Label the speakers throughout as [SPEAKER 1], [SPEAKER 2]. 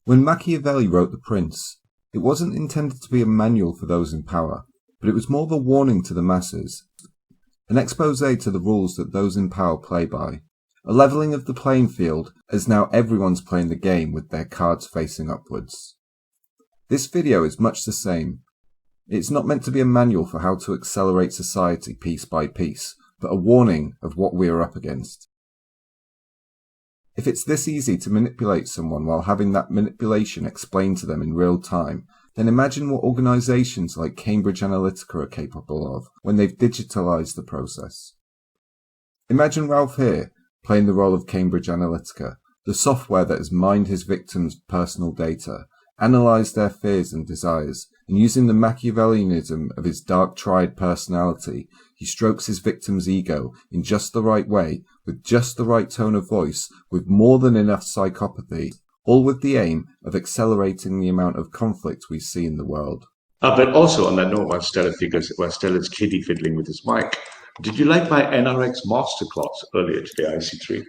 [SPEAKER 1] When Machiavelli wrote The Prince, it wasn't intended to be a manual for those in power, but it was more of a warning to the masses, an expose to the rules that those in power play by, a levelling of the playing field as now everyone's playing the game with their cards facing upwards. This video is much the same. It's not meant to be a manual for how to accelerate society piece by piece, but a warning of what we are up against. If it's this easy to manipulate someone while having that manipulation explained to them in real time, then imagine what organisations like Cambridge Analytica are capable of when they've digitalised the process. Imagine Ralph here playing the role of Cambridge Analytica, the software that has mined his victims' personal data, analysed their fears and desires, and using the Machiavellianism of his dark triad personality, he strokes his victim's ego in just the right way, with just the right tone of voice, with more than enough psychopathy, all with the aim of accelerating the amount of conflict we see in the world.
[SPEAKER 2] But also on that note, while Stella's kiddie fiddling with his mic, did you like my NRX masterclass earlier today, IC3?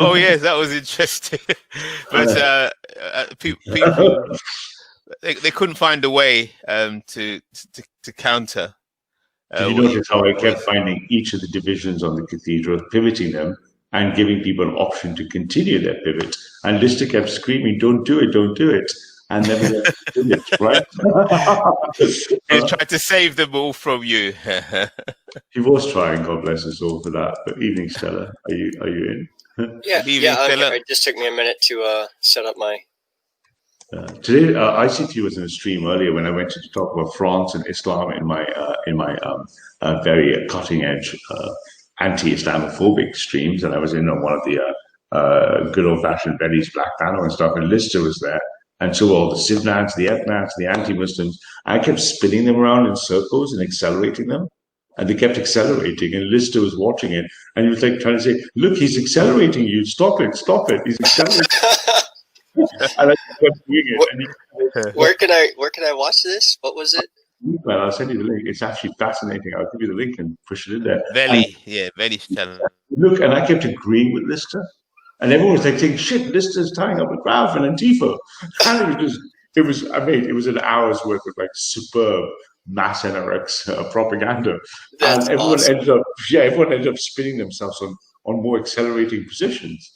[SPEAKER 3] Oh yes, that was interesting. But people they couldn't find a way to counter.
[SPEAKER 2] Did you notice how I kept finding each of the divisions on the cathedral, pivoting them, and giving people an option to continue their pivot? And Lister kept screaming, "Don't do it, don't do it." And never did it, right?
[SPEAKER 3] He was trying to save them all from you.
[SPEAKER 2] He was trying, God bless his soul for that. But evening, Stella, are you in?
[SPEAKER 4] Yeah, okay. It just took me a minute to set up my...
[SPEAKER 2] Today, ICT was in a stream earlier when I went to talk about France and Islam in my very cutting edge anti-Islamophobic streams, and I was in on one of the good old fashioned Betty's Black Panel and stuff, and Lister was there, and so all the Sivnats, the Ethnads, the anti-Muslims. I kept spinning them around in circles and accelerating them, and they kept accelerating, and Lister was watching it, and he was like trying to say, "Look, he's accelerating you! Stop it! Stop it! He's accelerating." And I kept doing it.
[SPEAKER 4] Where can I watch this? What was it?
[SPEAKER 2] Well, I'll send you the link. It's actually fascinating. I'll give you the link and push it in there.
[SPEAKER 3] Very.
[SPEAKER 2] Look, and I kept agreeing with Lister, and everyone was like saying, "Shit, Lister's tying up with Ralph and Antifa." And it was an hour's worth of like superb mass NRX propaganda.
[SPEAKER 4] That's
[SPEAKER 2] and everyone
[SPEAKER 4] awesome.
[SPEAKER 2] ended up spinning themselves on more accelerating positions.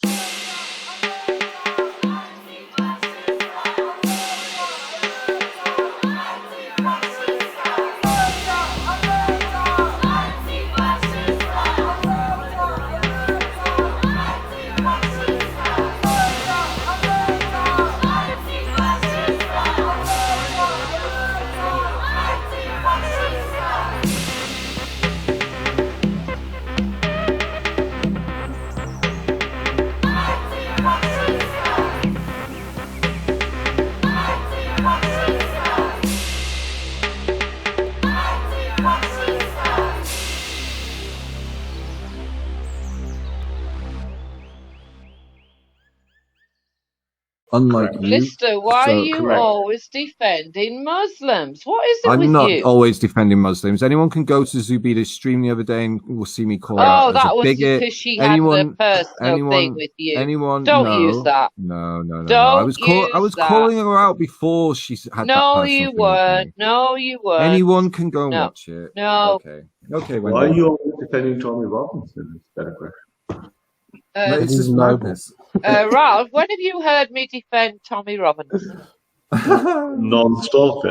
[SPEAKER 1] Unlike you.
[SPEAKER 5] Lister, why are you always defending Muslims? What is it
[SPEAKER 1] I'm
[SPEAKER 5] with
[SPEAKER 1] not
[SPEAKER 5] you?
[SPEAKER 1] always defending Muslims. Anyone can go to Zubida's stream the other day and will see me call out as a bigot.
[SPEAKER 5] Because she had a personal thing with you. Don't use that.
[SPEAKER 1] No.
[SPEAKER 5] I
[SPEAKER 1] was calling her out before she had that personal thing with me.
[SPEAKER 5] No, you weren't.
[SPEAKER 1] Anyone can go and watch it.
[SPEAKER 5] No.
[SPEAKER 1] Okay.
[SPEAKER 2] Why are you always defending Tommy Robinson? Is that a question?
[SPEAKER 1] It's just madness.
[SPEAKER 5] Ralph, when have you heard me defend Tommy Robinson?
[SPEAKER 2] Non-stop,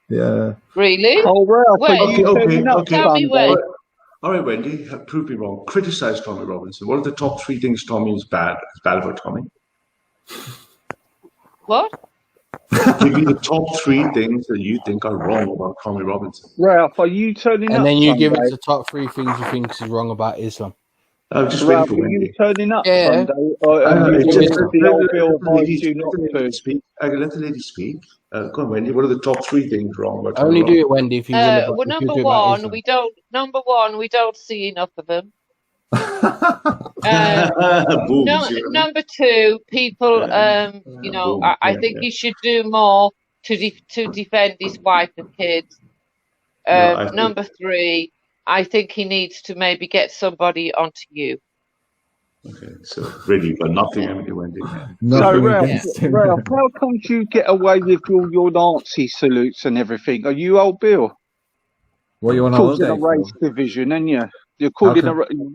[SPEAKER 1] Yeah.
[SPEAKER 5] Really?
[SPEAKER 6] Oh, Ralph,
[SPEAKER 2] okay.
[SPEAKER 5] Tell me when.
[SPEAKER 2] All right, Wendy, prove me wrong. Criticize Tommy Robinson. What are the top 3 things Tommy is bad about Tommy?
[SPEAKER 5] What?
[SPEAKER 2] Give me the top 3 things that you think are wrong about Tommy Robinson.
[SPEAKER 6] Ralph, are you turning up?
[SPEAKER 7] And then you give us the top 3 things you think is wrong about Islam.
[SPEAKER 2] I'm just
[SPEAKER 6] Ralph,
[SPEAKER 2] waiting for Wendy.
[SPEAKER 6] Are you turning up
[SPEAKER 7] Yeah.
[SPEAKER 6] Sunday?
[SPEAKER 2] Let the lady speak. Go on, Wendy. What are the top 3 things wrong about Tommy
[SPEAKER 7] Only
[SPEAKER 2] Robinson?
[SPEAKER 7] do it, Wendy, if you
[SPEAKER 5] Well, number one, we don't see enough of them.
[SPEAKER 2] Boom,
[SPEAKER 5] number 2, people. I think he should do more to defend his wife and kids. Number 3, I think he needs to maybe get somebody onto you.
[SPEAKER 2] Okay, so really, you've got nothing, haven't you, Wendy?
[SPEAKER 6] So, Ralph, how come you get away with all your Nazi salutes and everything? Are you old Bill?
[SPEAKER 1] What are you on
[SPEAKER 6] Causing
[SPEAKER 1] holiday
[SPEAKER 6] a race
[SPEAKER 1] for?
[SPEAKER 6] division, ain't you? You're calling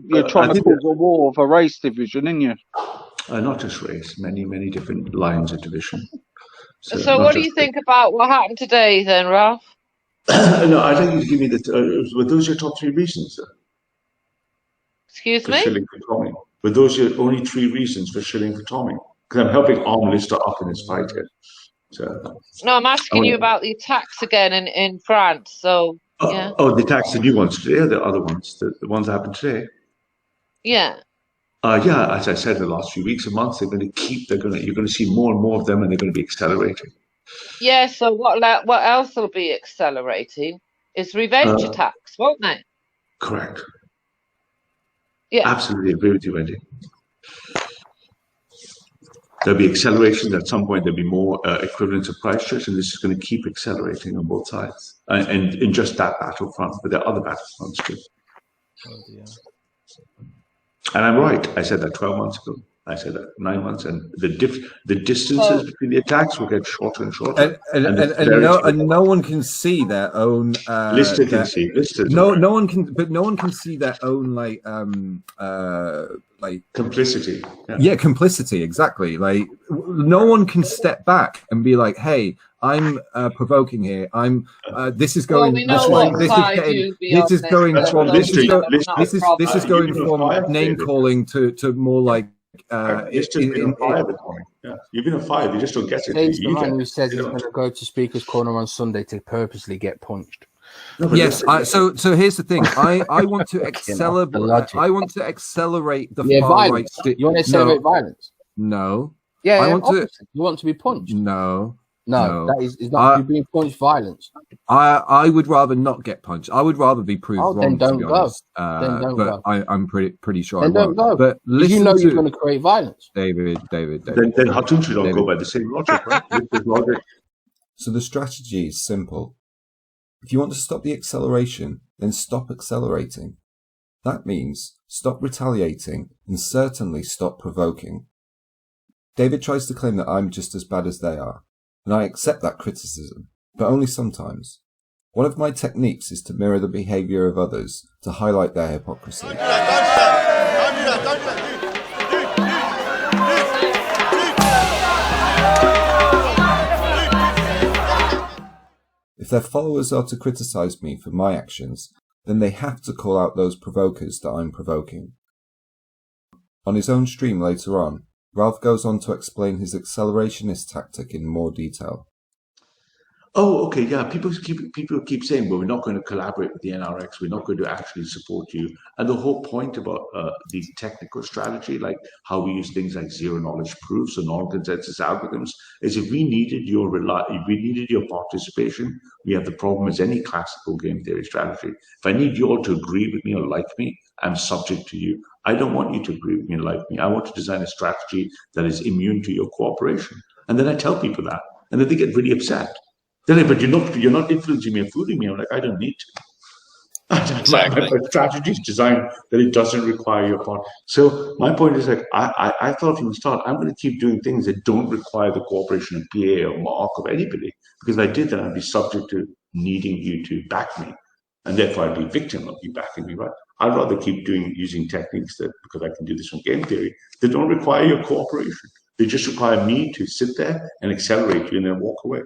[SPEAKER 6] you're trying to cause a war of a race division, ain't you?
[SPEAKER 2] Not just race, many different lines of division.
[SPEAKER 5] So what do you think about what happened today then, Ralph?
[SPEAKER 2] No, I'd like you to give me were those your top 3 reasons?
[SPEAKER 5] Excuse
[SPEAKER 2] for
[SPEAKER 5] me?
[SPEAKER 2] shilling for Tommy? Were those your only 3 reasons for shilling for Tommy? Because I'm helping Arm Lister up in his fight here. So,
[SPEAKER 5] no, I'm asking you about the attacks again in France. So yeah.
[SPEAKER 2] Oh, the attacks, the new ones today, or the other ones, the ones that happened today?
[SPEAKER 5] Yeah.
[SPEAKER 2] Yeah, as I said, in the last few weeks and months, you're going to see more and more of them, and they're going to be accelerating.
[SPEAKER 5] Yeah. So what else will be accelerating is revenge attacks, won't they?
[SPEAKER 2] Correct.
[SPEAKER 5] Yeah.
[SPEAKER 2] Absolutely agree with you, Wendy. There'll be acceleration at some point. There'll be more equivalence of Christchurch, and this is going to keep accelerating on both sides, and in just that battlefront. But there are other battlefronts too.
[SPEAKER 7] Oh, dear.
[SPEAKER 2] And I'm right. I said that 12 months ago. I said that 9 months, and the distances between the attacks will get shorter and shorter.
[SPEAKER 1] And no one can see their own.
[SPEAKER 2] Lister can see.
[SPEAKER 1] No one can see their own like
[SPEAKER 2] complicity.
[SPEAKER 1] Yeah, complicity. Exactly. Like no one can step back and be like, "Hey, I'm provoking here. I'm. This is going this way. This is going from name calling to more like."
[SPEAKER 2] You've been a fire. You just don't get it.
[SPEAKER 7] He's the man who says he's going to go to Speaker's Corner on Sunday to purposely get punched.
[SPEAKER 1] No, yes. So here's the thing. I want to accelerate. I want to accelerate the far right.
[SPEAKER 7] You want to accelerate violence?
[SPEAKER 1] No.
[SPEAKER 7] Yeah. You want to be punched?
[SPEAKER 1] No,
[SPEAKER 7] that is not you being punched violence.
[SPEAKER 1] I would rather not get punched. I would rather be proved wrong.
[SPEAKER 7] Then don't go.
[SPEAKER 1] Then don't go. I'm pretty sure.
[SPEAKER 7] Then don't go. But you know you're going to create violence.
[SPEAKER 1] David.
[SPEAKER 2] Then Hatun should not go by the same logic, right?
[SPEAKER 1] So the strategy is simple. If you want to stop the acceleration, then stop accelerating. That means stop retaliating and certainly stop provoking. David tries to claim that I'm just as bad as they are. And I accept that criticism, but only sometimes. One of my techniques is to mirror the behaviour of others to highlight their hypocrisy. If their followers are to criticise me for my actions, then they have to call out those provokers that I'm provoking. On his own stream later on, Ralph goes on to explain his accelerationist tactic in more detail.
[SPEAKER 2] Oh, okay, yeah. People keep saying, well, we're not going to collaborate with the NRX. We're not going to actually support you. And the whole point about the technical strategy, like how we use things like zero knowledge proofs or non-consensus algorithms, is if we needed your participation, we have the problem as any classical game theory strategy. If I need you all to agree with me or like me, I'm subject to you. I don't want you to agree with me and like me. I want to design a strategy that is immune to your cooperation. And then I tell people that, and then they get really upset. They're like, but you're not influencing me or fooling me. I'm like, I don't need to.
[SPEAKER 4] Exactly.
[SPEAKER 2] My strategy is designed that it doesn't require your part. So my point is like, I thought from the start, I'm going to keep doing things that don't require the cooperation of PA or Mark or anybody, because if I did that, I'd be subject to needing you to back me, and therefore I'd be victim of you backing me, right? I'd rather keep using techniques that, because I can do this from game theory, that don't require your cooperation. They just require me to sit there and accelerate you and then walk away.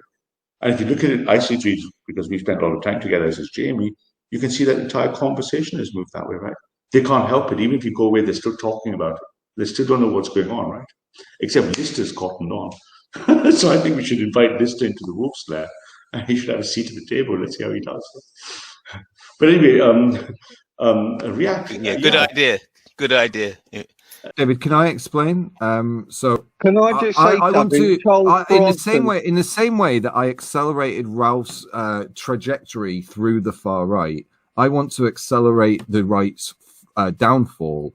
[SPEAKER 2] And if you look at it, IC3, because we spent a lot of time together as Jamie, you can see that entire conversation has moved that way, right? They can't help it. Even if you go away, they're still talking about it. They still don't know what's going on, right? Except Lister's cottoned on. So I think we should invite Lister into the Wolf's Lair, and he should have a seat at the table. Let's see how he does. But anyway, reacting.
[SPEAKER 3] Yeah, good idea. Yeah.
[SPEAKER 1] David, can I explain? So
[SPEAKER 6] can I just say
[SPEAKER 1] I want to in the same way that I accelerated Ralph's trajectory through the far right, I want to accelerate the right's downfall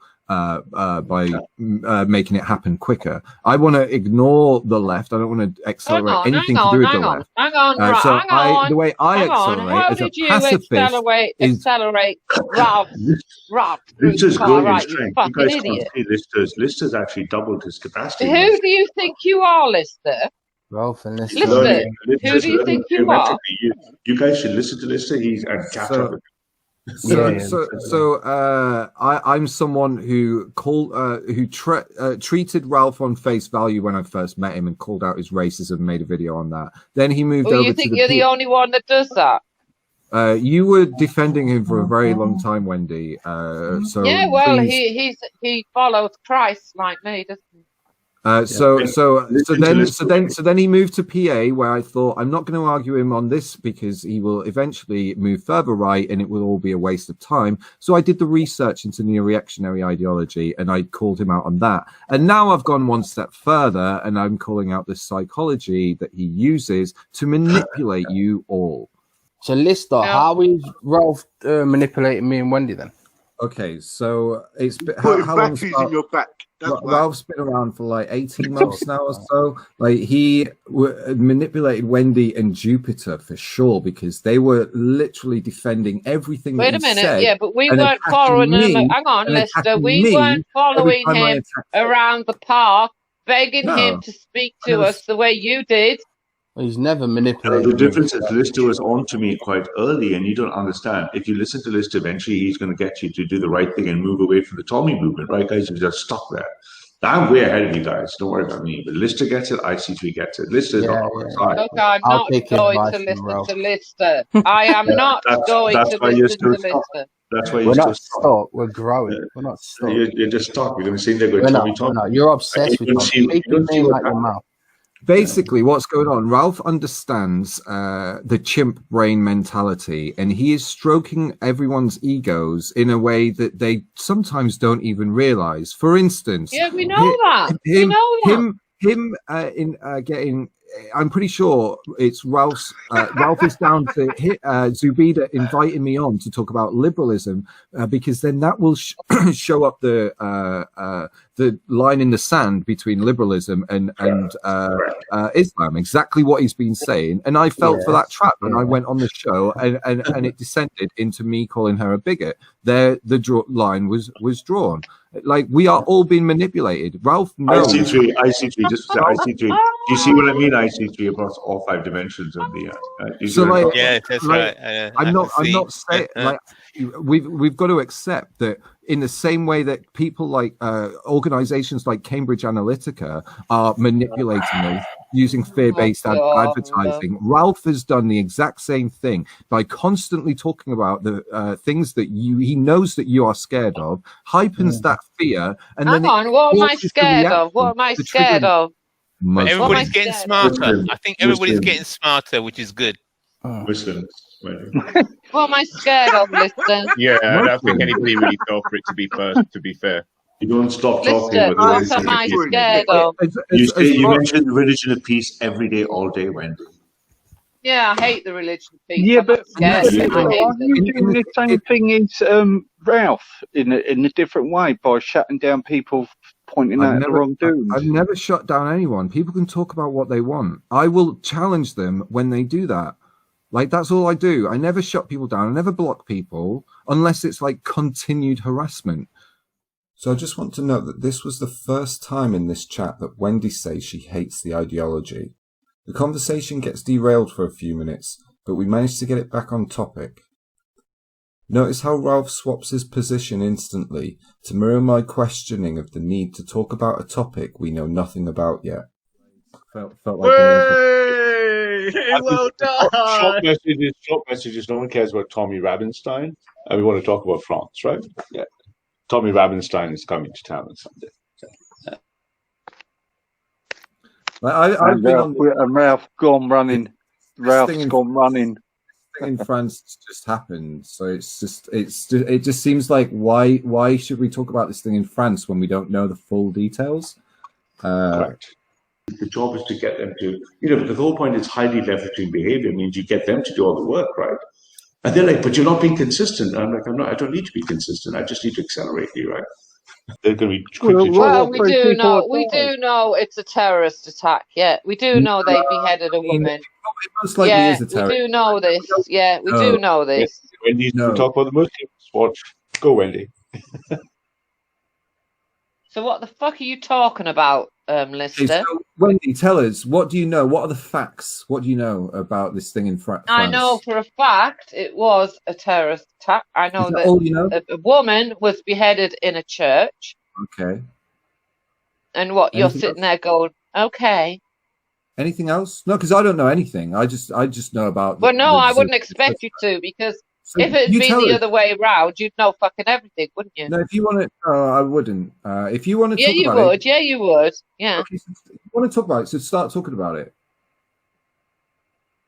[SPEAKER 1] making it happen quicker. I want to ignore the left. I don't want to accelerate anything to do with the left.
[SPEAKER 5] Hang on.
[SPEAKER 1] The way I accelerate
[SPEAKER 5] How
[SPEAKER 1] as a
[SPEAKER 5] did you
[SPEAKER 1] pacifist
[SPEAKER 5] accelerate Ralph?
[SPEAKER 2] Lister's growing in
[SPEAKER 5] right,
[SPEAKER 2] strength.
[SPEAKER 5] you
[SPEAKER 2] You guys
[SPEAKER 5] fucking idiot.
[SPEAKER 2] can't see Lister's actually doubled his capacity.
[SPEAKER 5] Who do you think you are, Lister?
[SPEAKER 7] Ralph and Lister.
[SPEAKER 5] Lister, who do you think you are?
[SPEAKER 2] You guys should listen to Lister. He's catch up with
[SPEAKER 1] I'm someone who treated Ralph on face value when I first met him and called out his racism, made a video on that. Then he moved over to
[SPEAKER 5] you think you're the only one that does that?
[SPEAKER 1] You were defending him for a very long time, Wendy.
[SPEAKER 5] Yeah, well, he follows Christ like me, doesn't he?
[SPEAKER 1] So then he moved to PA, where I thought I'm not going to argue him on this because he will eventually move further right and it will all be a waste of time. So I did the research into neo-reactionary ideology and I called him out on that. And now I've gone one step further and I'm calling out the psychology that he uses to manipulate you all.
[SPEAKER 7] So Lister, how is Ralph manipulating me and Wendy then?
[SPEAKER 1] Okay, so it's
[SPEAKER 8] how long in your back.
[SPEAKER 1] Ralph's been around for like 18 months now or so. Like he manipulated Wendy and Jupiter for sure because they were literally defending everything.
[SPEAKER 5] Wait a minute, yeah, but we weren't following him. Hang on, Lister, we weren't following him around the park, begging him to speak to us the way you did.
[SPEAKER 7] He's never manipulated.
[SPEAKER 2] The difference is Lister was on to me quite early, and you don't understand. If you listen to Lister, eventually he's going to get you to do the right thing and move away from the Tommy movement, right, guys? You're just stuck there. I'm way ahead of you guys. Don't worry about me. But Lister gets it. IC3 gets it. Lister's not on my side.
[SPEAKER 5] Look, I'm not going to listen to Lister. I am not going to listen to Lister.
[SPEAKER 2] That's why
[SPEAKER 7] we're not stuck. We're growing. We're not stuck.
[SPEAKER 2] You're just stuck. You're going to sit there going Tommy.
[SPEAKER 7] No, you're obsessed with Tommy. Speak your name like your mouth.
[SPEAKER 1] Basically, what's going on? Ralph understands the chimp brain mentality, and he is stroking everyone's egos in a way that they sometimes don't even realize. For instance,
[SPEAKER 5] yeah, we know that.
[SPEAKER 1] Getting. I'm pretty sure it's Ralph's. Ralph is down to Zubida inviting me on to talk about liberalism because then that will show up the line in the sand between liberalism and Islam. Exactly what he's been saying, and I fell for that trap, and I went on the show, and it descended into me calling her a bigot. There, the line was drawn. Like we are all being manipulated. Ralph knows.
[SPEAKER 2] IC3, just IC3. Do you see what I mean? IC3 across all 5 dimensions of the.
[SPEAKER 3] Yeah, that's right.
[SPEAKER 1] I'm not saying like we've got to accept that in the same way that people like organizations like Cambridge Analytica are manipulating us using fear-based advertising. Ralph has done the exact same thing by constantly talking about the things that he knows that you are scared of, hypens that fear, and
[SPEAKER 5] hang on, what am I scared of? What am I scared of?
[SPEAKER 3] Everybody's getting smarter. I think everybody's getting smarter, which is good.
[SPEAKER 2] Muslims.
[SPEAKER 5] What am I scared of, Lister?
[SPEAKER 9] Yeah, I don't think anybody really fell for it, to be fair.
[SPEAKER 2] You don't stop talking.
[SPEAKER 5] Lister, what am I scared of?
[SPEAKER 2] You mention the religion of peace every day, all day, Wendy.
[SPEAKER 5] Yeah, I hate the religion of peace.
[SPEAKER 6] Yeah, but
[SPEAKER 5] are
[SPEAKER 6] you doing the same thing as Ralph in a different way by shutting down people pointing out the wrong dudes?
[SPEAKER 1] I've never shut down anyone. People can talk about what they want. I will challenge them when they do that. Like, that's all I do. I never shut people down. I never block people unless it's like continued harassment. So I just want to note that this was the first time in this chat that Wendy says she hates the ideology. The conversation gets derailed for a few minutes, but we manage to get it back on topic. Notice how Ralph swaps his position instantly to mirror my questioning of the need to talk about a topic we know nothing about yet. Felt like
[SPEAKER 9] well done.
[SPEAKER 2] Short messages. No one cares about Tommy Rabenstein. And we want to talk about France, right? Yeah. Tommy Rabenstein is coming to town on Sunday.
[SPEAKER 6] I've been on and Ralph gone running. Ralph's gone running.
[SPEAKER 1] In France just happened, so it just seems like why should we talk about this thing in France when we don't know the full details?
[SPEAKER 2] Correct. The job is to get them to, the whole point is highly leveraging behavior means you get them to do all the work, right? And they're like, but you're not being consistent. And I'm like, I don't need to be consistent. I just need to accelerate you, right? They're going to be quick to
[SPEAKER 5] Well, we do know it's a terrorist attack. Yeah, we do know they beheaded a woman.
[SPEAKER 1] Most likely is a terrorist.
[SPEAKER 5] We do know this. Yeah, we do know this.
[SPEAKER 2] Wendy, we talk about the Muslims. Watch. Go, Wendy.
[SPEAKER 5] So what the fuck are you talking about, Lister?
[SPEAKER 1] So, Wendy, tell us, what do you know? What are the facts? What do you know about this thing in France?
[SPEAKER 5] I know for a fact it was a terrorist attack. I know that
[SPEAKER 1] all you know?
[SPEAKER 5] a woman was beheaded in a church.
[SPEAKER 1] Okay.
[SPEAKER 5] And what, you're sitting there going, okay.
[SPEAKER 1] Anything else? No, because I don't know anything. I just know about...
[SPEAKER 5] Well, no, I wouldn't expect you to, because if it'd been the other way around, you'd know fucking everything, wouldn't you?
[SPEAKER 1] No, if you want to... No, I wouldn't. If you want to talk about it...
[SPEAKER 5] Yeah, you would. Yeah.
[SPEAKER 1] Okay, so if you want to talk about it, so start talking about it.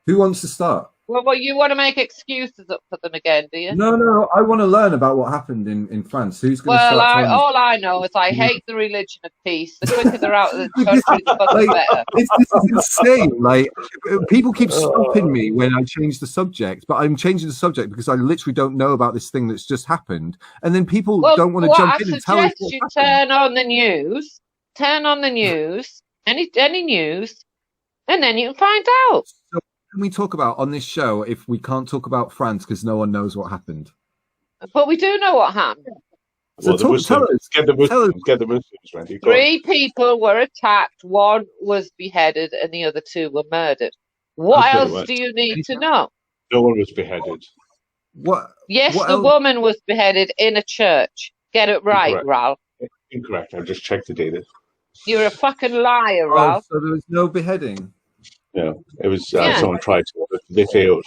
[SPEAKER 1] Who wants to start?
[SPEAKER 5] Well, you want to make excuses up for them again, do you?
[SPEAKER 1] No, I want to learn about what happened in France. Who's going to start?
[SPEAKER 5] All I know is I hate the religion of peace. The quicker they're out of the country, the fucking better.
[SPEAKER 1] This is insane. Like, people keep stopping me when I change the subject, but I'm changing the subject because I literally don't know about this thing that's just happened. And then people don't want to jump in and tell us
[SPEAKER 5] I suggest you turn on the news, any news, and then you can find out.
[SPEAKER 1] So can we talk about on this show if we can't talk about France because no one knows what happened?
[SPEAKER 5] But we do know what happened.
[SPEAKER 1] So tell us.
[SPEAKER 2] Get the Muslims, Randy.
[SPEAKER 5] 3 people were attacked, 1 was beheaded, and the other 2 were murdered. What else do you need to know?
[SPEAKER 2] No one was beheaded.
[SPEAKER 1] What?
[SPEAKER 5] Yes,
[SPEAKER 1] what
[SPEAKER 5] the
[SPEAKER 1] else?
[SPEAKER 5] woman was beheaded in a church. Get it right,
[SPEAKER 2] Incorrect.
[SPEAKER 5] Ralph.
[SPEAKER 2] Incorrect. I just checked the data.
[SPEAKER 5] You're a fucking liar, Ralph.
[SPEAKER 1] So there was no beheading?
[SPEAKER 2] No, it was someone tried to. They failed.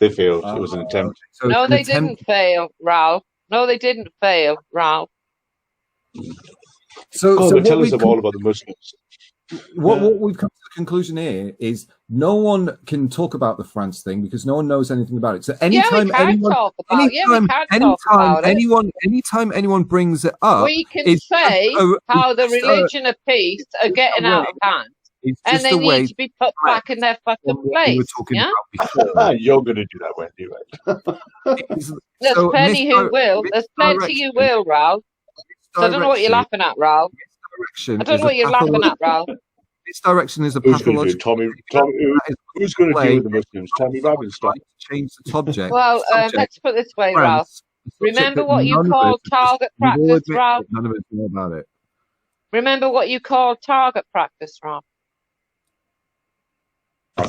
[SPEAKER 2] It was an attempt.
[SPEAKER 1] So
[SPEAKER 5] No, they didn't fail, Ralph. No, they didn't fail, Ralph.
[SPEAKER 1] So
[SPEAKER 2] tell us all about the Muslims.
[SPEAKER 1] What we've come to the conclusion here is no one can talk about the France thing because no one knows anything about it. So anytime anytime anyone brings it up,
[SPEAKER 5] we can say how the religion of peace are getting out of hand. And they need to be put back in their fucking place.
[SPEAKER 1] We were talking about before.
[SPEAKER 2] You're going to do that, Wendy, right?
[SPEAKER 5] There's plenty who will. There's plenty who will, Ralph. So I don't know what you're laughing at, Ralph. I don't know what you're laughing at, Ralph.
[SPEAKER 1] This direction is a
[SPEAKER 2] pathological.
[SPEAKER 1] Tommy,
[SPEAKER 2] who's going to deal with the Muslims? Tommy Robinson.
[SPEAKER 1] Change the subject.
[SPEAKER 5] Well, let's put it this way, Ralph. Remember what you called target practice, Ralph?
[SPEAKER 1] None of us know about it.
[SPEAKER 5] Remember what you called target practice, Ralph?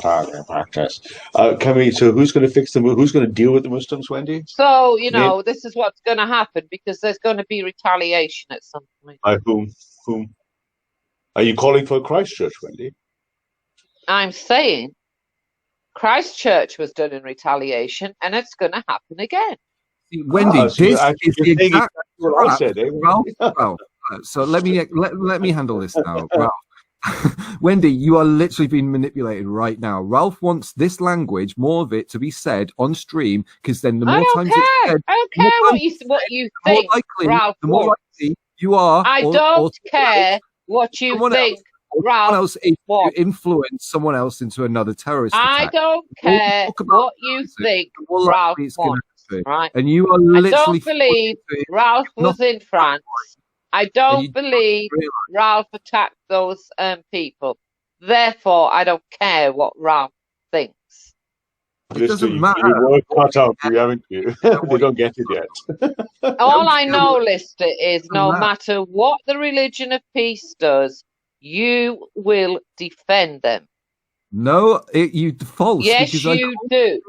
[SPEAKER 2] Target practice. So who's going to fix them? Who's going to deal with the Muslims, Wendy?
[SPEAKER 5] So, this is what's going to happen because there's going to be retaliation at some point.
[SPEAKER 2] By whom? Are you calling for Christchurch, Wendy?
[SPEAKER 5] I'm saying Christchurch was done in retaliation and it's going to happen again.
[SPEAKER 1] Wendy, this is the exact what I said. Ralph, so let me handle this now, Ralph. Wendy, you are literally being manipulated right now. Ralph wants this language, more of it, to be said on stream because then the more times it's said,
[SPEAKER 5] I don't care what you think, Ralph.
[SPEAKER 1] The more likely you are.
[SPEAKER 5] I don't care what you think, Ralph.
[SPEAKER 1] Else you influence someone else into another terrorist attack.
[SPEAKER 5] I don't care what you think, Ralph. Right?
[SPEAKER 1] And you are literally.
[SPEAKER 5] I don't believe Ralph was in France. I don't believe Ralph attacked those people. Therefore, I don't care what Ralph thinks.
[SPEAKER 1] It doesn't matter.
[SPEAKER 2] You work cut out for you, haven't you? They don't get it yet.
[SPEAKER 5] All I know, Lister, is no matter what the religion of peace does, you will defend them.
[SPEAKER 1] No, you false.
[SPEAKER 5] Yes, you do.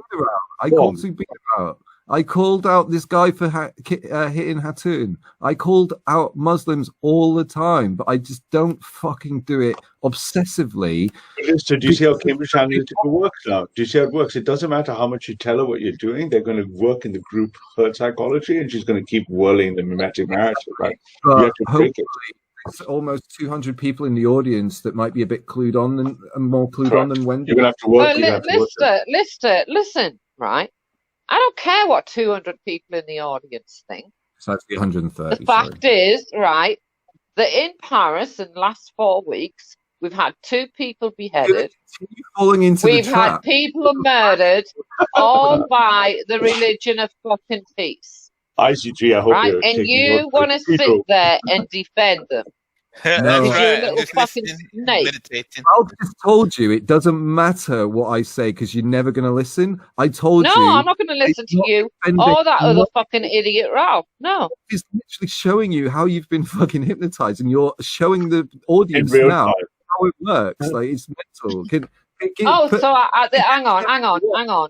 [SPEAKER 1] I called out this guy for hitting Hatun. I called out Muslims all the time, but I just don't fucking do it obsessively.
[SPEAKER 2] So do you see how Cambridge Analytica works now? Do you see how it works? It doesn't matter how much you tell her what you're doing. They're going to work in the group herd psychology, and she's going to keep whirling the mimetic narrative, right? You have to break it.
[SPEAKER 1] There's almost 200 people in the audience that might be a bit clued on and more clued on than Wendy.
[SPEAKER 2] You're going to have to work.
[SPEAKER 5] Lister, listen, right? I don't care what 200 people in the audience think.
[SPEAKER 1] It's actually 130.
[SPEAKER 5] The fact is, right, that in Paris in the last 4 weeks, we've had 2 people beheaded. We've had people murdered, all by the religion of fucking peace.
[SPEAKER 2] IC3, I hope
[SPEAKER 5] right?
[SPEAKER 2] you're
[SPEAKER 5] And
[SPEAKER 2] taking
[SPEAKER 5] you want to sit there and defend them.
[SPEAKER 3] That's
[SPEAKER 5] Because you're a
[SPEAKER 3] right. I'm
[SPEAKER 5] little
[SPEAKER 3] just
[SPEAKER 5] fucking
[SPEAKER 3] listening,
[SPEAKER 5] snake.
[SPEAKER 3] meditating.
[SPEAKER 1] I just told you it doesn't matter what I say because you're never going to listen. I told
[SPEAKER 5] No,
[SPEAKER 1] you.
[SPEAKER 5] I'm not going to listen to you
[SPEAKER 1] defending-
[SPEAKER 5] or that other
[SPEAKER 1] not-
[SPEAKER 5] fucking idiot Ralph. No.
[SPEAKER 1] It's literally showing you how you've been fucking hypnotized, and you're showing the audience
[SPEAKER 2] real
[SPEAKER 1] now
[SPEAKER 2] time.
[SPEAKER 1] how it works. Like it's mental.
[SPEAKER 5] Hang on.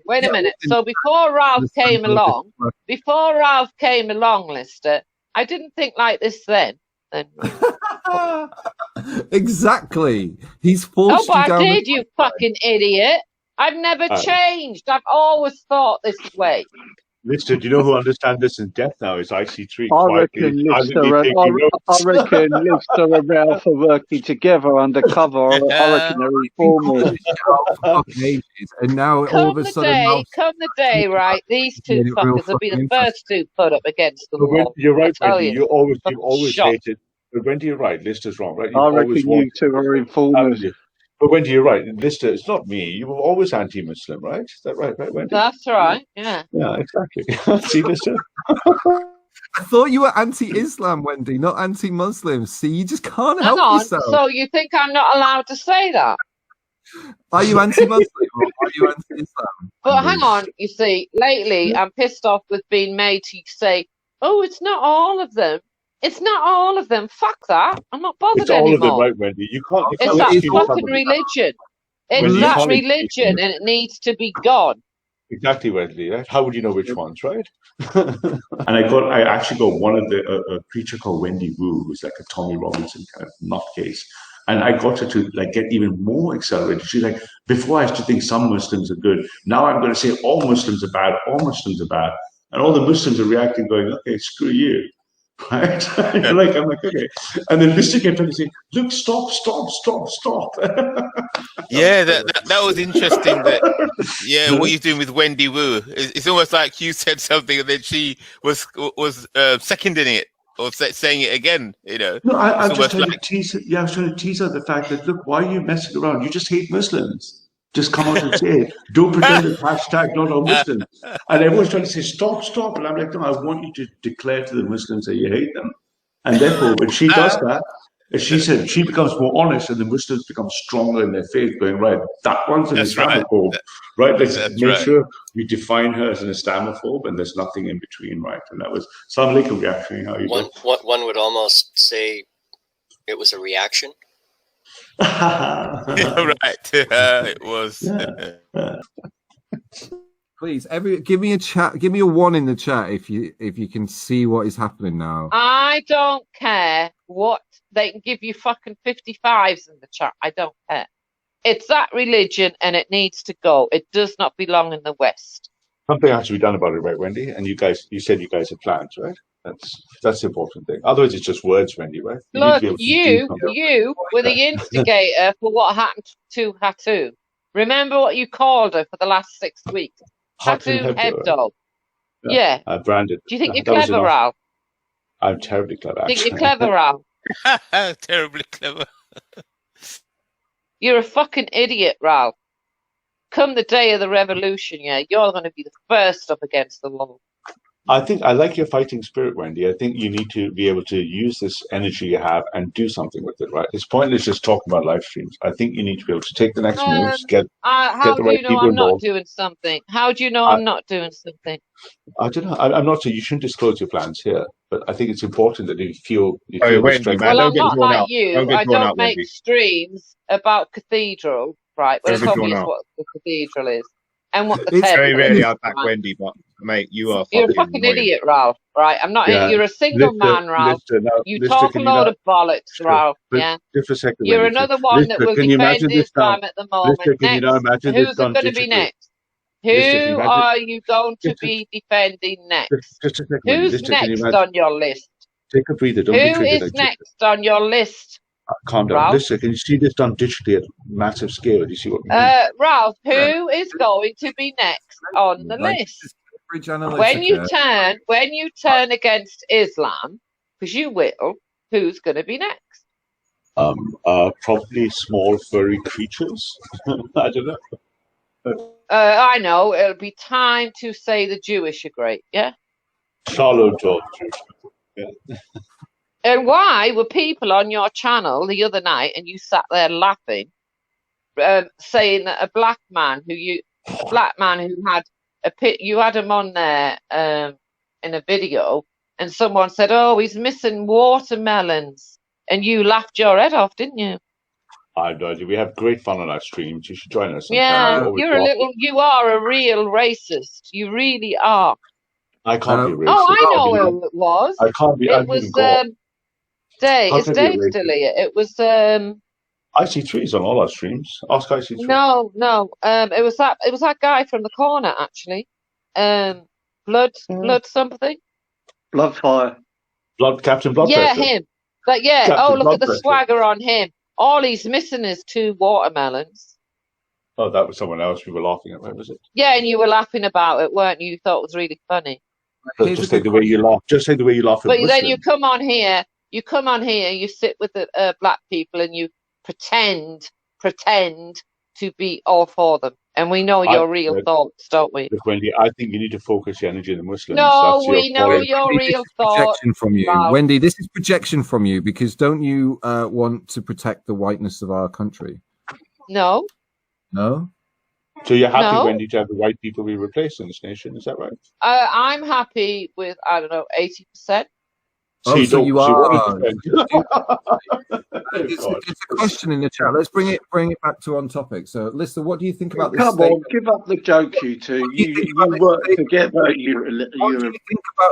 [SPEAKER 5] Wait a minute. So before Ralph came along, Lister, I didn't think like this then.
[SPEAKER 1] Exactly. He's
[SPEAKER 5] Oh,
[SPEAKER 1] forced
[SPEAKER 5] but
[SPEAKER 1] you
[SPEAKER 5] I
[SPEAKER 1] down.
[SPEAKER 5] did, you fucking idiot. I've never changed. I've always thought this way.
[SPEAKER 2] Lister, do you know who understands this in depth now? Is IC3.
[SPEAKER 6] I reckon Lister and Ralph are working together undercover. I reckon they're informers.
[SPEAKER 1] And now all of a sudden,
[SPEAKER 5] come the day, right? These two fuckers will be the first two put up against the wall.
[SPEAKER 2] You're right, Wendy.
[SPEAKER 5] You.
[SPEAKER 2] You've always hated. But Wendy, you're right. Lister's wrong, right?
[SPEAKER 6] I reckon you two are informers.
[SPEAKER 2] But Wendy, you're right. Lister, it's not me. You were always anti-Muslim, right? Is that right, Wendy?
[SPEAKER 5] That's right. Yeah.
[SPEAKER 2] Yeah, exactly. See, Lister.
[SPEAKER 1] I thought you were anti-Islam, Wendy, not anti-Muslim. See, you just can't help yourself.
[SPEAKER 5] So you think I'm not allowed to say that?
[SPEAKER 1] Are you anti-Muslim or are you anti-Islam?
[SPEAKER 5] But hang on, you see, lately I'm pissed off with being made to say, oh, it's not all of them. It's not all of them. Fuck that. I'm not bothered anymore.
[SPEAKER 2] It's all of them, right, Wendy? You can't
[SPEAKER 5] it's that fucking religion. It's that religion and it needs to be gone.
[SPEAKER 2] Exactly, Wendy. Right? How would you know which ones, right? And I actually got one of a creature called Wendy Woo, who's like a Tommy Robinson kind of nutcase. And I got her to like get even more accelerated. She's like, before I used to think some Muslims are good. Now I'm going to say all Muslims are bad. All Muslims are bad. And all the Muslims are reacting, going, okay, screw you. Right? I'm like, okay. And then Lister kept trying to say, look, stop.
[SPEAKER 3] Yeah, that was interesting. What you're doing with Wendy Woo. It's almost like you said something and then she was seconding it or saying it again. You know.
[SPEAKER 2] No, I was just trying to tease. Yeah, I was trying to tease her the fact that look, why are you messing around? You just hate Muslims. Just come out and say it. Don't pretend it's hashtag not all Muslims. And everyone's trying to say, stop. And I'm like, no, I want you to declare to the Muslims that you hate them. And therefore, when she does that, she said she becomes more honest and the Muslims become stronger in their faith, going, right, that one's an Islamophobe. Right? Let's make sure we define her as an Islamophobe and there's nothing in between, right? And that was some like a reaction. How you
[SPEAKER 4] one would almost say it was a reaction.
[SPEAKER 3] Right. It was.
[SPEAKER 1] Please, give me a chat. Give me a one in the chat if you can see what is happening now.
[SPEAKER 5] I don't care what they can give you fucking 55s in the chat. I don't care. It's that religion and it needs to go. It does not belong in the West.
[SPEAKER 2] Something has to be done about it, right, Wendy? And you said you guys have plans, right? That's the important thing. Otherwise, it's just words, Wendy, right?
[SPEAKER 5] Look, you were the instigator for what happened to Hatu. Remember what you called her for the last 6 weeks? Hatu Hebdo. Yeah.
[SPEAKER 2] Branded.
[SPEAKER 5] Do you think you're clever, Ralph?
[SPEAKER 2] I'm terribly clever.
[SPEAKER 5] Think you're clever, Ralph?
[SPEAKER 3] Terribly clever.
[SPEAKER 5] You're a fucking idiot, Ralph. Come the day of the revolution, you're going to be the first up against the wall.
[SPEAKER 2] I think I like your fighting spirit, Wendy. I think you need to be able to use this energy you have and do something with it, right? It's pointless just talking about live streams. I think you need to be able to take the next moves, get the right people
[SPEAKER 5] I'm
[SPEAKER 2] involved.
[SPEAKER 5] not doing something? How do you know I'm not doing something?
[SPEAKER 2] I don't know. I'm not saying you shouldn't disclose your plans here, but I think it's important that you feel
[SPEAKER 9] Wendy, man,
[SPEAKER 5] well, I'm not like you. I don't make streams about cathedral, right? Well, it's obvious what the cathedral is and what the temple
[SPEAKER 9] very rarely
[SPEAKER 5] is.
[SPEAKER 9] I back Wendy, but mate, you're a
[SPEAKER 5] fucking idiot, Ralph. Right? I'm not.
[SPEAKER 2] Yeah.
[SPEAKER 5] You're a single man, Ralph. You talk a load of bollocks, Ralph. Yeah.
[SPEAKER 2] Just a second.
[SPEAKER 5] You're another one that will defend Islam at the moment. Who's going to be next? Who are you going to be defending next?
[SPEAKER 2] Just a second.
[SPEAKER 5] Who's next on your list?
[SPEAKER 2] Take a breather. Don't
[SPEAKER 5] Who is next on your list?
[SPEAKER 2] Calm down. Listen, can you see this done digitally at massive scale? Do you see what I mean?
[SPEAKER 5] Ralph, who is going to be next on the list? When you turn against Islam, because you will, who's going to be next?
[SPEAKER 2] Probably small furry creatures. I don't know.
[SPEAKER 5] I know. It'll be time to say the Jewish are great. Yeah.
[SPEAKER 2] Shallow talk. Yeah.
[SPEAKER 5] And why were people on your channel the other night and you sat there laughing, saying that a black man who had you had him on there in a video, and someone said, "Oh, he's missing watermelons," and you laughed your head off, didn't you?
[SPEAKER 2] I do. We have great fun on our streams. You should join us sometime.
[SPEAKER 5] Yeah, you are a real racist. You really are.
[SPEAKER 2] I can't be racist.
[SPEAKER 5] Oh, I know who it was.
[SPEAKER 2] I can't be.
[SPEAKER 5] It was Dave. Is Dave still here? It was
[SPEAKER 2] IC3's on all our streams. Ask IC3.
[SPEAKER 5] No. It was that guy from the corner actually. Blood something.
[SPEAKER 6] Bloodfire.
[SPEAKER 2] Captain Bloodfire.
[SPEAKER 5] Yeah, him. But yeah.
[SPEAKER 2] Captain
[SPEAKER 5] Look at the
[SPEAKER 2] Bloodfire.
[SPEAKER 5] swagger on him. All he's missing is 2 watermelons.
[SPEAKER 2] Oh, that was someone else we were laughing at. Where was it?
[SPEAKER 5] Yeah, and you were laughing about it, weren't you? You thought it was really funny.
[SPEAKER 2] Just say the way you laugh. Just say the way you laugh.
[SPEAKER 5] But then you come on here. You sit with the black people and you pretend to be all for them. And we know your real thoughts, don't we?
[SPEAKER 2] Look, Wendy, I think you need to focus your energy on the Muslims.
[SPEAKER 5] No, we know your real thoughts.
[SPEAKER 1] Projection from you, Wendy. This is projection from you because don't you want to protect the whiteness of our country?
[SPEAKER 5] No.
[SPEAKER 1] No.
[SPEAKER 2] So you're happy, Wendy, to have the white people be replaced in this nation? Is that right?
[SPEAKER 5] I'm happy with 80%.
[SPEAKER 1] Oh, so you are.
[SPEAKER 2] It's
[SPEAKER 1] a question in the chat. Let's bring it back to on topic. So, Lister, what do you think about this?
[SPEAKER 6] Come on, give up the joke, you two. You work together.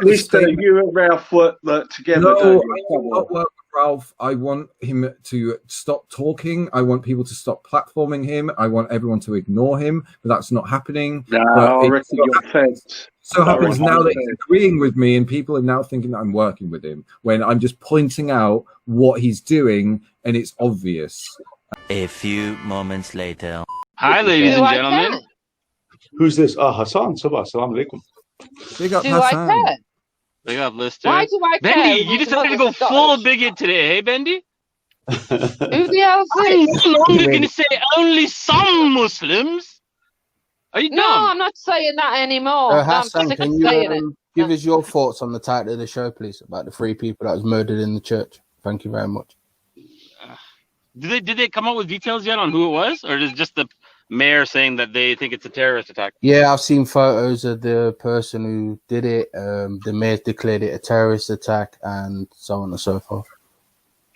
[SPEAKER 6] Lister, you and Ralph work together.
[SPEAKER 1] No, I do not work with Ralph. I want him to stop talking. I want people to stop platforming him. I want everyone to ignore him, but that's not happening.
[SPEAKER 6] No, I reckon you're fed.
[SPEAKER 1] So happens now that he's agreeing with me and people are now thinking that I'm working with him when I'm just pointing out what he's doing and it's obvious.
[SPEAKER 10] A few moments later.
[SPEAKER 11] Hi, ladies and gentlemen.
[SPEAKER 2] Who's this? Hassan. Assalamu alaikum.
[SPEAKER 1] Big up,
[SPEAKER 5] do
[SPEAKER 1] Hassan.
[SPEAKER 5] I care?
[SPEAKER 11] Big up, Lister.
[SPEAKER 5] Why do I care?
[SPEAKER 11] Bendy, you decided to go full bigot today, hey, Bendy?
[SPEAKER 5] Who the hell
[SPEAKER 11] I'm no longer going to say only some Muslims. Are you dumb?
[SPEAKER 5] No, I'm not saying that anymore.
[SPEAKER 7] Hassan, can you give us your thoughts on the title of the show, please, about the 3 people that was murdered in the church? Thank you very much.
[SPEAKER 11] Did they come up with details yet on who it was, or is it just the mayor saying that they think it's a terrorist attack?
[SPEAKER 7] Yeah, I've seen photos of the person who did it. The mayor declared it a terrorist attack, and so on and so forth.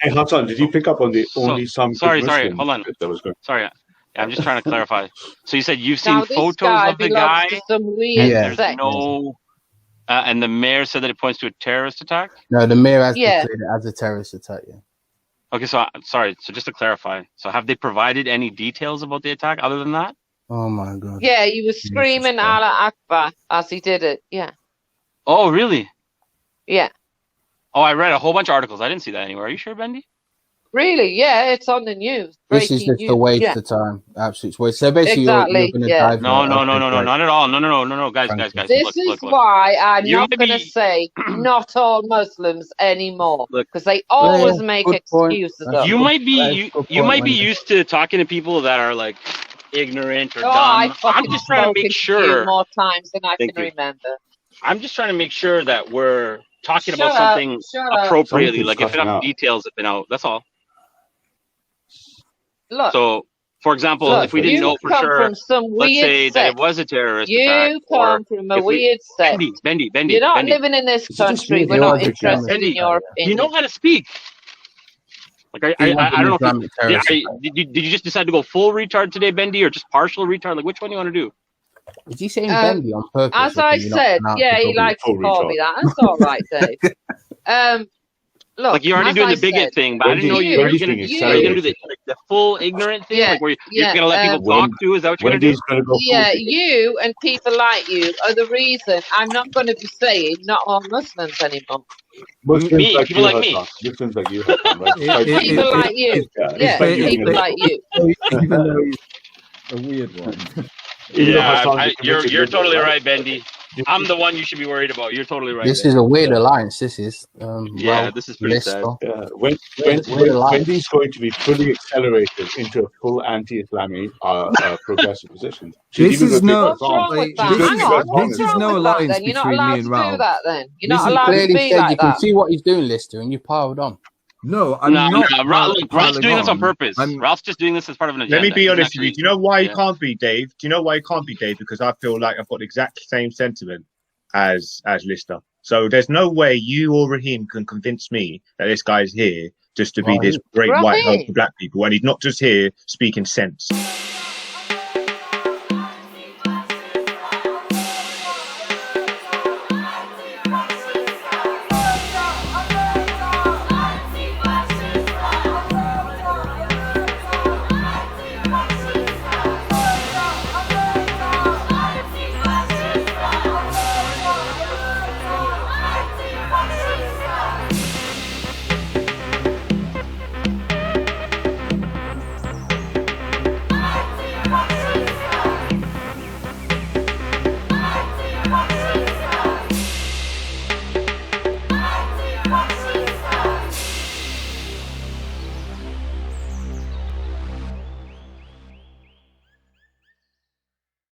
[SPEAKER 2] Hey, Hassan, did you pick up on the only some?
[SPEAKER 11] Sorry, hold on.
[SPEAKER 2] That was good.
[SPEAKER 11] Sorry. I'm just trying to clarify. So you said you've seen photos of the
[SPEAKER 5] guy.
[SPEAKER 11] There's no, and the mayor said that it points to a terrorist attack?
[SPEAKER 7] No, the mayor has declared it as a terrorist attack, yeah.
[SPEAKER 11] Okay, so sorry. So just to clarify, so have they provided any details about the attack other than that?
[SPEAKER 7] Oh my God.
[SPEAKER 5] Yeah, he was screaming Allah Akbar as he did it. Yeah.
[SPEAKER 11] Oh, really?
[SPEAKER 5] Yeah.
[SPEAKER 11] Oh, I read a whole bunch of articles. I didn't see that anywhere. Are you sure, Bendy?
[SPEAKER 5] Really? Yeah, it's on the news.
[SPEAKER 7] This is just a waste of time. Absolute waste. So basically, you're going to dive.
[SPEAKER 11] No, not at all. No, guys.
[SPEAKER 5] This is why I'm not going to say not all Muslims anymore, because they always make excuses.
[SPEAKER 11] You might be used to talking to people that are like ignorant or dumb. I'm just trying to make sure.
[SPEAKER 5] More times than I can remember.
[SPEAKER 11] I'm just trying to make sure that we're talking about something appropriately. Like if enough details have been out, that's all.
[SPEAKER 5] Look,
[SPEAKER 11] so, for example, if we didn't know for sure, let's say that it was a terrorist attack.
[SPEAKER 5] You come from a weird sect.
[SPEAKER 11] Bendy.
[SPEAKER 5] You're not living in this country. We're not interested in your opinion.
[SPEAKER 11] You know how to speak. Like I don't know. Did you just decide to go full retard today, Bendy, or just partial retard? Like which one do you want to do?
[SPEAKER 7] Is he saying Bendy on purpose?
[SPEAKER 5] As I said, yeah, he likes to call me that. That's all right, Dave. Look,
[SPEAKER 11] like you're already doing the bigot thing, but I didn't know you were going to do the full ignorant thing, like where you're going to let people talk to. Is that what you're going to do?
[SPEAKER 5] Yeah, you and people like you are the reason I'm not going to be saying not all Muslims anymore.
[SPEAKER 11] People like me.
[SPEAKER 2] Muslims like you.
[SPEAKER 5] People like you. Yeah, people like you.
[SPEAKER 1] Even though he's a weird one.
[SPEAKER 11] Yeah, you're totally right, Bendy. I'm the one you should be worried about. You're totally right.
[SPEAKER 7] This is a weird alliance. This is.
[SPEAKER 11] This is pretty sad.
[SPEAKER 2] Wendy's going to be fully accelerated into a full anti-Islamic progressive position.
[SPEAKER 1] This is no.
[SPEAKER 5] What's wrong with that? Hang on. What's
[SPEAKER 1] This is
[SPEAKER 5] wrong
[SPEAKER 1] no
[SPEAKER 5] with that?
[SPEAKER 1] alliance
[SPEAKER 5] Then you're not
[SPEAKER 1] between me
[SPEAKER 5] allowed
[SPEAKER 1] and
[SPEAKER 5] to
[SPEAKER 1] Ralph.
[SPEAKER 5] do that. Then you're
[SPEAKER 7] This
[SPEAKER 5] not
[SPEAKER 7] is
[SPEAKER 5] allowed to
[SPEAKER 7] clearly
[SPEAKER 5] be
[SPEAKER 7] said.
[SPEAKER 5] like
[SPEAKER 7] You can
[SPEAKER 5] that.
[SPEAKER 7] see what he's doing, Lister, and you piled on.
[SPEAKER 1] No, I'm not.
[SPEAKER 11] Ralph's doing this on purpose.
[SPEAKER 1] I'm-
[SPEAKER 11] Ralph's just doing this as part of an agenda.
[SPEAKER 9] Let me be
[SPEAKER 11] He's
[SPEAKER 9] honest with you.
[SPEAKER 11] actually-
[SPEAKER 9] Do you know why he
[SPEAKER 11] yeah.
[SPEAKER 9] can't be Dave? Do you know why he can't be Dave? Because I feel like I've got the exact same sentiment as Lister. So there's no way you or Raheem can convince me that this guy's here just to be this great white hope for black people, and he's not just here speaking sense.
[SPEAKER 12] Fascists.